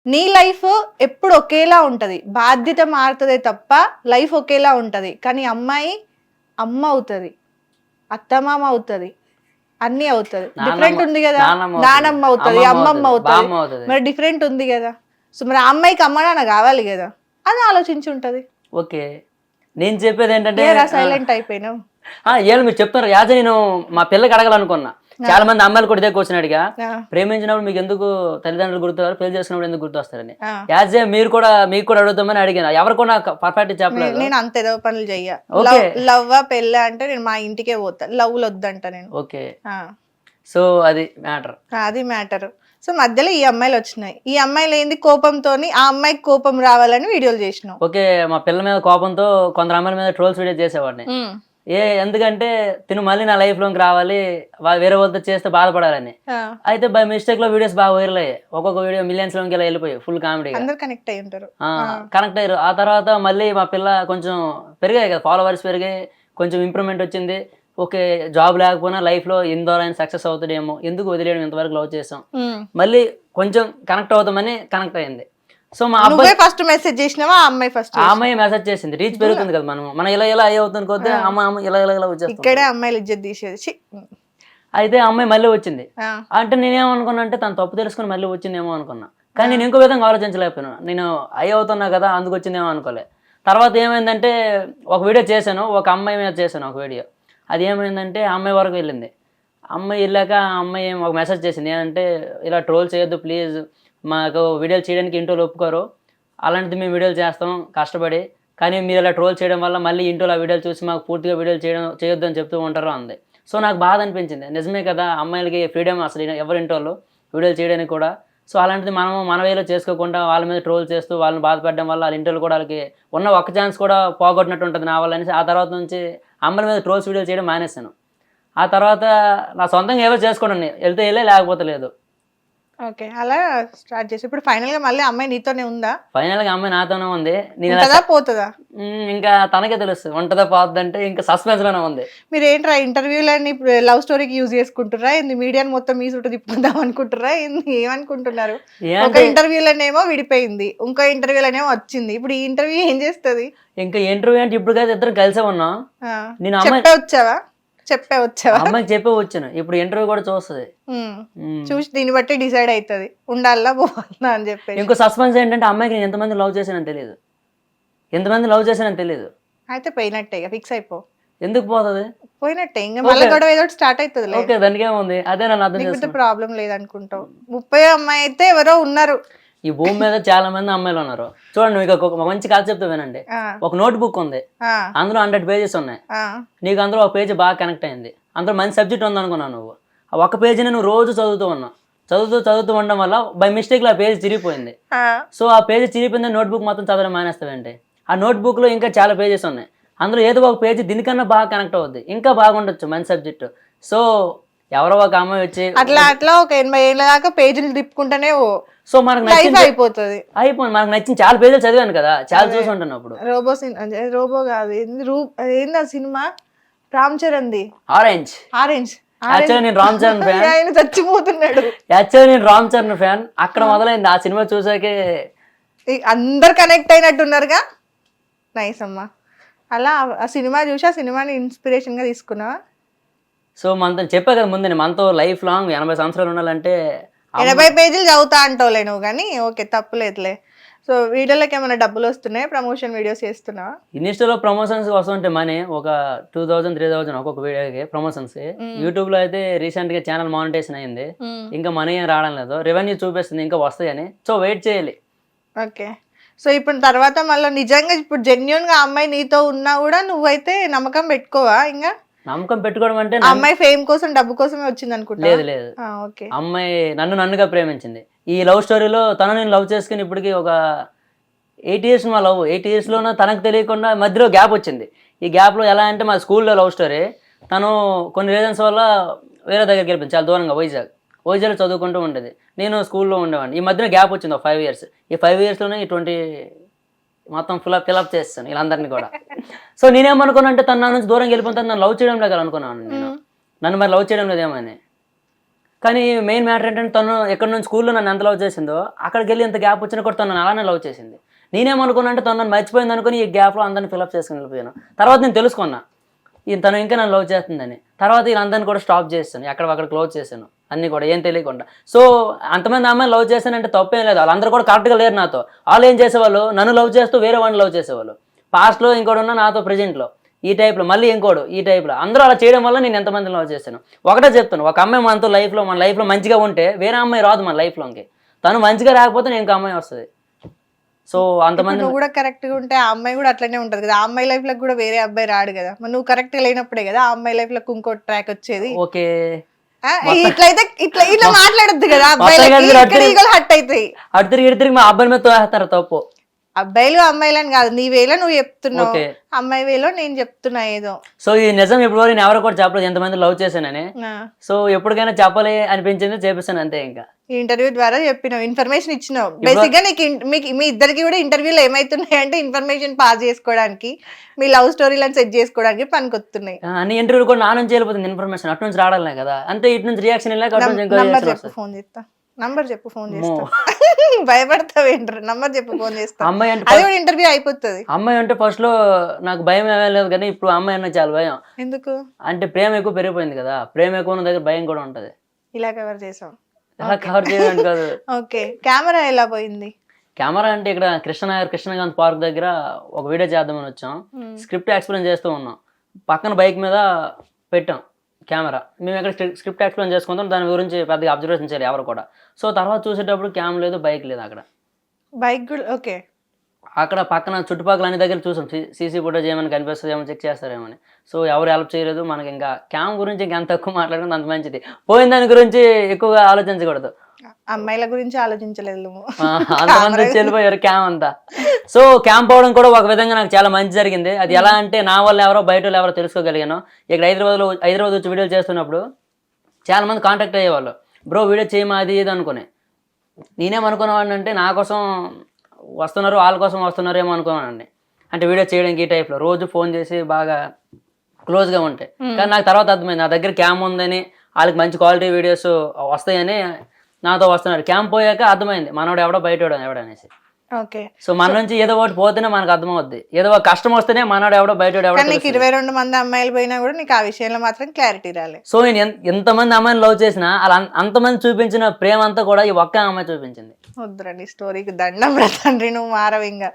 నీ లైఫ్ ఎప్పుడు ఒకేలా ఉంటది. బాధ్యత మారుతదే తప్ప లైఫ్ ఒకేలా ఉంటది. కానీ అమ్మాయి అమ్మ అవుతది. అత్తమామ అవుతది. అన్నీ అవుతది. డిఫరెంట్ ఉంది కదా. నానమ్మ అవుతది, అమ్మమ్మ అవుతది. మరి డిఫరెంట్ ఉంది కదా. సో మరి ఆ అమ్మాయికి అమ్మ నాన్న కావాలి కదా. అది ఆలోచించి ఉంటది. ఓకే, నేను చెప్పేది ఏంటంటే సైలెంట్ అయిపోయినావు. ఏళ్ళు మీరు చెప్తారు యాజ్ నేను మా పిల్లకి అడగాలనుకున్నా. చాలా మంది అమ్మాయిలు కూడా ఇదే క్వశ్చన్ అడిగా, ప్రేమించినప్పుడు మీకు ఎందుకు తల్లిదండ్రులు గుర్తున్నారు, పెళ్లి చేసుకున్నప్పుడు ఎందుకు గుర్తొస్తారని. యాజ్ ఏ మీకు కూడా అడుగుతామని అడిగాను. ఎవరు కూడా పర్ఫెక్ట్ చెప్పలేదు. నేను అంత ఏదో పనులు చెయ్య. లవ్ పెళ్ళ అంటే నేను మా ఇంటికే పోతా. లవ్ వద్దంట నేను. ఓకే, సో అది మ్యాటర్. సో మధ్యలో ఈ అమ్మాయిలు వచ్చినాయి. ఈ అమ్మాయిలు ఏంది కోపంతోని ఆ అమ్మాయికి కోపం రావాలని వీడియోలు చేసినావు. ఓకే, మా పిల్ల మీద కోపంతో కొందరు అమ్మాయిల మీద ట్రోల్స్ వీడియో చేసేవాడిని. ఎందుకంటే తిను మళ్ళీ నా లైఫ్ లోకి రావాలి, వేరే వాళ్ళతో చేస్తే బాధపడాలని. అయితే బై మిస్టేక్ లో వీడియోస్ బాగా వైరల్ అయ్యాయి. ఒక్కొక్క వీడియో మిలియన్స్ లోకి ఇలా వెళ్ళిపోయి ఫుల్ కామెడీ కనెక్ట్ అయ్యి ఉంటారు. కనెక్ట్ అయ్యారు. ఆ తర్వాత మళ్ళీ మా పిల్ల కొంచెం పెరిగాయి కదా, ఫాలోవర్స్ పెరిగాయి, కొంచెం ఇంప్రూవ్మెంట్ వచ్చింది. ఓకే, జాబ్ లేకపోయినా లైఫ్ లో ఇందోర్ ఆయన సక్సెస్ అవుతాడేమో, ఎందుకు వదిలేయడం, ఇంతవరకు లవ్ చేసాం, మళ్ళీ కొంచెం కనెక్ట్ అవుతామని కనెక్ట్ అయింది. సో మా అబ్బాయి ఫస్ట్ మెసేజ్ చేసినావా, ఆ అమ్మాయి మెసేజ్ చేసింది. రీచ్ పెరుగుతుంది కదా, మనం ఇలా అవుతుంది కొద్ది అమ్మ ఇలా వచ్చేస్తుంది. ఇక్కడే అమ్మాయిలు ఇజ్జత్ తీసేది. అయితే అమ్మాయి మళ్ళీ వచ్చింది. అంటే నేనేమనుకున్నా అంటే తను తప్పు తెలుసుకుని మళ్ళీ వచ్చిందేమో అనుకున్నా. కానీ నేను ఇంకో విధంగా ఆలోచించలేకపోయినా. నేను అవుతున్నా కదా అందుకు వచ్చిందేమో అనుకోలే. తర్వాత ఏమైందంటే ఒక వీడియో చేశాను, ఒక అమ్మాయి మీద చేశాను ఒక వీడియో. అది ఏమైందంటే అమ్మాయి వరకు వెళ్ళింది. అమ్మాయి వెళ్ళాక అమ్మాయి ఒక మెసేజ్ చేసింది ఏంటంటే, ఇలా ట్రోల్ చేయొద్దు ప్లీజ్, మాకు వీడియోలు చేయడానికి ఇంట్లో ఒప్పుకోరు, అలాంటిది మేము వీడియోలు చేస్తాం కష్టపడి, కానీ మీరు ఇలా ట్రోల్ చేయడం వల్ల మళ్ళీ ఇంట్లో ఆ వీడియోలు చూసి మాకు పూర్తిగా వీడియోలు చేయొద్దు అని చెప్తూ ఉంటారు అంది. సో నాకు బాధ అనిపించింది. నిజమే కదా, అమ్మాయిలకి ఫ్రీడమ్ అసలు ఎవరింటో వీడియోలు చేయడానికి కూడా. సో అలాంటిది మన వేలో చేసుకోకుండా వాళ్ళ మీద ట్రోల్ చేస్తూ వాళ్ళని బాధపడడం వల్ల వాళ్ళ ఇంట్లో కూడా వాళ్ళకి ఉన్న ఒక్క ఛాన్స్ కూడా పోగొట్టినట్టు ఉంటుంది నా వల్ల అనేసి ఆ తర్వాత నుంచి అమ్మాయిల మీద ట్రోల్స్ వీడియోలు చేయడం మానేశాను. ఆ తర్వాత నా సొంతంగా ఏవో చేసుకోండి, వెళ్తే వెళ్ళే లేకపోతే లేదు. ఓకే, అలా స్టార్ట్ చేసి ఇప్పుడు ఫైనల్ గా మళ్ళీ అమ్మాయి నీతోనే ఉందా? ఫైనల్ గా అమ్మాయి నాతోనే ఉంది. పోతుందా ఇంకా తనకే తెలుస్తుంది. ఉంటుందా పోతుందంటే ఇంకా సస్పెన్స్ లోనే ఉంది. మీరు ఏంట్రా ఇంటర్వ్యూలని లవ్ స్టోరీకి యూజ్ చేసుకుంటుర్రా, మీడియాని మొత్తం మీ చుట్టూ తిప్పుకుందాం అనుకుంటుర్రా, ఏమనుకుంటున్నారు? ఒక ఇంటర్వ్యూలోనేమో విడిపోయింది, ఇంకో ఇంటర్వ్యూలోనేమో వచ్చింది. ఇప్పుడు ఈ ఇంటర్వ్యూ ఏం చేస్తుంది? ఇంకా ఇంటర్వ్యూ అంటే ఇప్పుడు కదా ఇద్దరు కలిసే ఉన్నాం. నేను అమ్మాయి వచ్చావా అమ్మాయికి చెప్పే వచ్చాను. ఇప్పుడు ఇంటర్వ్యూ కూడా చూస్తుంది, చూసి దీన్ని బట్టి డిసైడ్ అవుతుంది ఉండాలా పోవాలా అని చెప్పి. ఇంకో సస్పెన్స్ ఏంటంటే అమ్మాయికి నేను ఎంతమంది లవ్ చేశానని తెలియదు. అయితే పోయినట్టే, ఫిక్స్ అయిపో. ఎందుకు పోతుంది? పోయినట్టే, ఇంకా మళ్ళీ గొడవ ఏదో స్టార్ట్ అవుతుంది. ఓకే, దానికి ఏముంది, అదే నన్ను అర్థం చేసుకుంటా. ప్రాబ్లం లేదనుకుంటావు. 30 అమ్మాయి అయితే ఎవరో ఉన్నారు ఈ భూమి మీద, చాలా మంది అమ్మాయిలు ఉన్నారు. చూడండి, మీకు ఒక మంచి కథ చెప్తా వినండి. ఒక నోట్ బుక్ ఉంది, అందులో 100 పేజెస్ ఉన్నాయి. నీకు అందులో ఒక పేజీ బాగా కనెక్ట్ అయింది, అందులో మంచి సబ్జెక్ట్ ఉంది అనుకున్నావు. నువ్వు ఆ ఒక పేజీని నువ్వు రోజు చదువుతూ ఉండడం వల్ల బై మిస్టేక్ లో ఆ పేజీ చిరిగిపోయింది. సో ఆ పేజీ చిరిగిపోయిందని నోట్ బుక్ మొత్తం చదవడం మానేస్తావేంటి? ఆ నోట్ బుక్ లో ఇంకా చాలా పేజెస్ ఉన్నాయి, అందులో ఏదో ఒక పేజీ దీనికన్నా బాగా కనెక్ట్ అవుద్ది, ఇంకా బాగుండొచ్చు మంచి సబ్జెక్టు. సో ఎవరో ఒక అమ్మాయి వచ్చి అట్లా ఒక 80 ఏళ్ళ దాకా పేజీలు తిప్పుకుంటేనే సో మనకు అయిపోతుంది. మనకు నచ్చిన చాలా పేజీలు చదివాను కదా, చాలా చూసి ఉంటాను. అప్పుడు రోబో కాదు, ఏంది ఆ cinema, Ram Charan the orange. Actually నేను రామ్ చరణ్ ఫ్యాన్. ఆయన చచ్చిపోతున్నాడు. యాక్చువల్లీ నేను రామ్ చరణ్ ఫ్యాన్. అక్కడ మొదలైంది ఆ సినిమా చూసాకే అందరు కనెక్ట్ అయినట్టున్నారుగా. నైస్ అమ్మా. అలా ఆ సినిమా చూసి ఆ సినిమాని ఇన్స్పిరేషన్ గా తీసుకున్నావా? సో మనతో చెప్పా కదా ముందే, మనతో లైఫ్ లాంగ్ 80 సంవత్సరాలు ఉండాలంటే 80 పేజీలు చదువుతా అంటావులే నువ్వు, కానీ ఓకే తప్పులేదులే. సో వీడియోలోకి ఏమైనా డబ్బులు వస్తున్నాయి, ప్రమోషన్ వీడియోస్ చేస్తున్నావా? ఇన్స్టాలో ప్రమోషన్స్ వస్తుంటే మనీ ఒక 2000 3000 ఒక్కొక్క వీడియోకి ప్రమోషన్స్. యూట్యూబ్ లో అయితే రీసెంట్ గా ఛానల్ మానిటైజేషన్ అయింది, ఇంకా మనీ ఏం రావడం లేదు. రెవెన్యూ చూపిస్తుంది, ఇంకా వస్తాయని. సో వెయిట్ చేయాలి. ఓకే, సో ఇప్పుడు తర్వాత మళ్ళీ నిజంగా ఇప్పుడు జెన్యున్ గా అమ్మాయి నీతో ఉన్నా కూడా నువ్వైతే నమ్మకం పెట్టుకోవా? ఇంకా నమ్మకం పెట్టుకోవడం అంటే అమ్మాయి ఫేమ్ కోసం డబ్బు కోసమే వచ్చింది అనుకుంటా? లేదు, అమ్మాయి నన్నుగా ప్రేమించింది. ఈ లవ్ స్టోరీలో తను నేను లవ్ చేసుకుని ఇప్పటికి ఒక 8 years మా లవ్. 8 years లోనే తనకు తెలియకుండా మధ్యలో గ్యాప్ వచ్చింది. ఈ గ్యాప్లో ఎలా అంటే మా స్కూల్లో లవ్ స్టోరీ, తను కొన్ని రీజన్స్ వల్ల వేరే దగ్గరికి వెళ్ళిపోయింది, చాలా దూరంగా, వైజాగ్ చదువుకుంటూ ఉండేది, నేను స్కూల్లో ఉండేవాడిని. ఈ మధ్యన గ్యాప్ వచ్చింది ఒక 5 years. ఈ 5 years లోనే ఈ 20 మొత్తం ఫిలప్ చేస్తాను వీళ్ళందరినీ కూడా. సో నేనేమనుకున్నా అంటే తన నుంచి దూరం వెళ్ళిపోతాను, నన్ను లవ్ చేయడం లేదు అనుకున్నాను నేను. నన్ను మరి లవ్ చేయడం లేదేమని. కానీ మెయిన్ మ్యాటర్ ఏంటంటే తను ఎక్కడ నుంచి స్కూల్లో నన్ను ఎంత లవ్ చేసిందో అక్కడికి వెళ్ళి ఎంత గ్యాప్ వచ్చినా కూడా తను అలానే లవ్ చేసింది. నేనేమనుకున్నా అంటే తను నన్ను మర్చిపోయింది అనుకుని ఈ గ్యాప్లో అందరిని ఫిల్అప్ చేసుకుని వెళ్ళిపోయాను. తర్వాత నేను తెలుసుకున్నా తను ఇంకా నన్ను లవ్ చేస్తుందని. తర్వాత వీళ్ళందరినీ కూడా స్టాప్ చేస్తాను, అక్కడ క్లోజ్ చేశాను అన్నీ కూడా ఏం తెలియకుండా. సో అంతమంది అమ్మాయిని లవ్ చేశానంటే తప్పేం లేదు, వాళ్ళందరూ కూడా కరెక్ట్గా లేరు నాతో. వాళ్ళు ఏం చేసేవాళ్ళు, నన్ను లవ్ చేస్తూ వేరే వాడిని లవ్ చేసేవాళ్ళు. పాస్ట్లో ఇంకోటి ఉన్నా నాతో ప్రజెంట్లో ఈ టైప్లో, మళ్ళీ ఇంకోడు ఈ టైప్లో. అందరూ అలా చేయడం వల్ల నేను ఎంతమందిని లవ్ చేశాను. ఒకటే చెప్తాను, ఒక అమ్మాయి మనతో మన లైఫ్లో మంచిగా ఉంటే వేరే అమ్మాయి రాదు మన లైఫ్లోకి. తను మంచిగా రాకపోతే నేను ఇంకో అమ్మాయి వస్తుంది. సో అంతమంది నువ్వు కూడా కరెక్ట్ గా ఉంటే ఆ అమ్మాయి కూడా అట్లనే ఉంటది కదా. ఆ అమ్మాయి లైఫ్ లో కూడా వేరే అబ్బాయి రాడు కదా. మరి నువ్వు కరెక్ట్ గా లేనప్పుడే కదా ఆ అమ్మాయి లైఫ్ లో ఇంకో ట్రాక్ వచ్చేది. ఓకే ఇట్లయితే ఇట్లా మాట్లాడద్దు కదా, అబ్బాయిలకి హట్ అవుతాయి. అటు తిరిగి మా అబ్బాయి మీద తోస్తారు తప్పు. అబ్బాయిలు అమ్మాయిలని కాదు, నీ వేలో నువ్వు చెప్తున్నావు, అమ్మాయి వేలో నేను చెప్తున్నా ఏదో. సో ఈ నిజం ఇప్పుడు నేను ఎవరో కూడా చెప్పలేదు ఎంతమంది లవ్ చేశానని. సో ఎప్పటికైనా చెప్పాలి అనిపించింది, చేపిస్తాను అంతే. ఇంకా ఈ ఇంటర్వ్యూ ద్వారా చెప్పినావు, ఇన్ఫర్మేషన్ ఇచ్చినావు. బేసిక్ గా నీకు మీ ఇద్దరికి కూడా ఇంటర్వ్యూలో ఏమైతున్నాయి అంటే ఇన్ఫర్మేషన్ పాస్ చేసుకోవడానికి, మీ లవ్ స్టోరీలను సెట్ చేసుకోవడానికి పనికొస్తున్నాయి. అన్ని ఇంటర్వ్యూలు కూడా నా నుంచి వెళ్ళిపోతుంది ఇన్ఫర్మేషన్, అటు నుంచి రావడం కదా. అంతే ఇటు నుంచి రియాక్షన్ వెళ్ళాక ఫోన్ చేస్తా, నంబర్ చెప్పు ఫోన్ చేస్తా. భయపడతావు, నంబర్ చెప్పు ఫోన్ చేస్తా. అమ్మాయి అంటే అది కూడా ఇంటర్వ్యూ అయిపోతుంది. అమ్మాయి అంటే ఫస్ట్ లో నాకు భయం ఏమీ లేదు, కానీ ఇప్పుడు అమ్మాయి అన్న చాలా భయం. ఎందుకు అంటే ప్రేమ ఎక్కువ పెరిగిపోయింది కదా, ప్రేమ ఎక్కువ ఉన్న దగ్గర భయం కూడా ఉంటది. ఇలా కవర్ చేసాం, ఎలా కవర్ చేయాలంటే కాదు. ఓకే, కెమెరా ఎలా పోయింది? కెమెరా అంటే ఇక్కడ కృష్ణగాంధీ పార్క్ దగ్గర ఒక వీడియో చేద్దామని వచ్చాం. స్క్రిప్ట్ ఎక్స్ప్లెయిన్ చేస్తూ ఉన్నాం, పక్కన బైక్ మీద పెట్టాం కెమెరా. మేము ఇక్కడ స్క్రిప్ట్ ఎక్స్ప్లెయిన్ చేసుకుంటాం, దాని గురించి పెద్దగా అబ్జర్వేషన్ చేయాలి ఎవరు కూడా. సో తర్వాత చూసేటప్పుడు క్యామ్ లేదు, బైక్ లేదు. అక్కడ బైక్ కూడా ఓకే. అక్కడ పక్కన చుట్టుపక్కల అన్ని దగ్గర చూసాం, సీసీ ఫుటేజ్ ఏమైనా కనిపిస్తుంది ఏమో చెక్ చేస్తారేమని. సో ఎవరు హెల్ప్ చేయలేదు మనకి. ఇంకా క్యామ్ గురించి ఇంకా ఎంత తక్కువ మాట్లాడుకుంటే అంత మంచిది. పోయిన దాని గురించి ఎక్కువగా ఆలోచించకూడదు. అమ్మాయిల గురించి ఆలోచించలేదు, అంతమంది వెళ్ళిపోయారు క్యామ్ అంతా. సో క్యాంప్ పోవడం కూడా ఒక విధంగా నాకు చాలా మంచి జరిగింది. అది ఎలా అంటే నా వల్ల ఎవరో బయట వాళ్ళు ఎవరో తెలుసుకోగలిగాను. ఇక్కడ హైదరాబాద్ వచ్చి వీడియోలు చేస్తున్నప్పుడు చాలా మంది కాంటాక్ట్ అయ్యేవాళ్ళు, బ్రో వీడియో చేయమా అది ఇది అనుకుని. నేనేమనుకునేవాడిని అంటే నా కోసం వస్తున్నారు, వాళ్ళ కోసం వస్తున్నారు ఏమో అనుకున్నానండి. అంటే వీడియో చేయడానికి ఈ టైప్లో రోజు ఫోన్ చేసి బాగా క్లోజ్గా ఉంటాయి. కానీ నాకు తర్వాత అర్థమైంది, నా దగ్గర క్యామ్ ఉందని, వాళ్ళకి మంచి క్వాలిటీ వీడియోస్ వస్తాయని నాతో వస్తున్నారు. క్యాంప్ పోయాక అర్థమైంది మనోడు ఎవడో బయట ఎవడనేసి. ఓకే, సో మన నుంచి ఏదో ఒకటి పోతేనే మనకు అర్థమవుద్ది, ఏదో ఒక కష్టం వస్తేనే మనోడు ఎవడో బయట ఎవడో. నీకు 22 మంది అమ్మాయిలు పోయినా కూడా నీకు ఆ విషయంలో మాత్రం క్లారిటీ రాలేదు. సో నేను ఎంతమంది అమ్మాయిని లవ్ చేసినా అలా అంతమంది చూపించిన ప్రేమ అంతా కూడా ఈ ఒక్క అమ్మాయి చూపించింది. వద్దురండి స్టోరీకి దండం తండ్రి, నువ్వు మారవు ఇంకా.